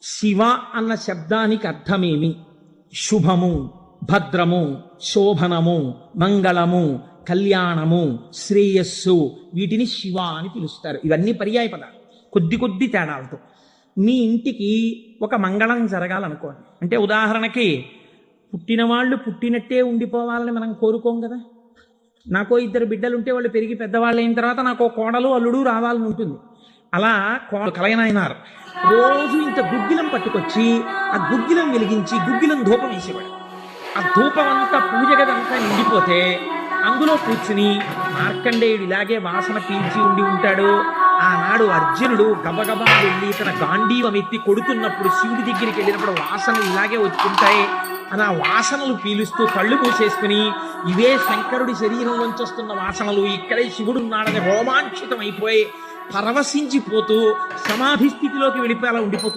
శివ అన్న శబ్దానికి అర్థమేమి? శుభము, భద్రము, శోభనము, మంగళము, కళ్యాణము, శ్రేయస్సు, వీటిని శివ అని పిలుస్తారు. ఇవన్నీ పర్యాయ పదాలు, కొద్ది కొద్ది తేడాలతో. మీ ఇంటికి ఒక మంగళం జరగాలనుకోండి, అంటే ఉదాహరణకి పుట్టిన వాళ్ళు పుట్టినట్టే ఉండిపోవాలని మనం కోరుకోం కదా. నాకో 2 బిడ్డలుంటే వాళ్ళు పెరిగి పెద్దవాళ్ళు అయిన తర్వాత నాకు కోడలు అల్లుడు రావాలని ఉంటుంది. అలా కలయనాయనారు రోజు ఇంత గుగ్గిలం పట్టుకొచ్చి ఆ గుగ్గిలం వెలిగించి గుగ్గిలం ధూపం వేసేవాడు. ఆ ధూపం అంతా పూజ గదంతా నిండిపోతే అందులో కూర్చుని మార్కండేయుడు ఇలాగే వాసన పీల్చి ఉండి ఉంటాడు. ఆనాడు అర్జునుడు గబగబా వెళ్ళి తన గాంధీవం ఎత్తి కొడుతున్నప్పుడు శివుడి దగ్గరికి వెళ్ళినప్పుడు వాసనలు ఇలాగే వచ్చుకుంటాయి అని ఆ వాసనలు పీలుస్తూ కళ్ళు మూసేసుకుని ఇవే శంకరుడి శరీరంలోంచి వస్తున్న వాసనలు, ఇక్కడే శివుడు ఉన్నాడని రోమాంచితం అయిపోయి పరవశించిపోతూ సమాధి స్థితిలోకి వెళ్ళిపోయేలా ఉండిపోతుంది.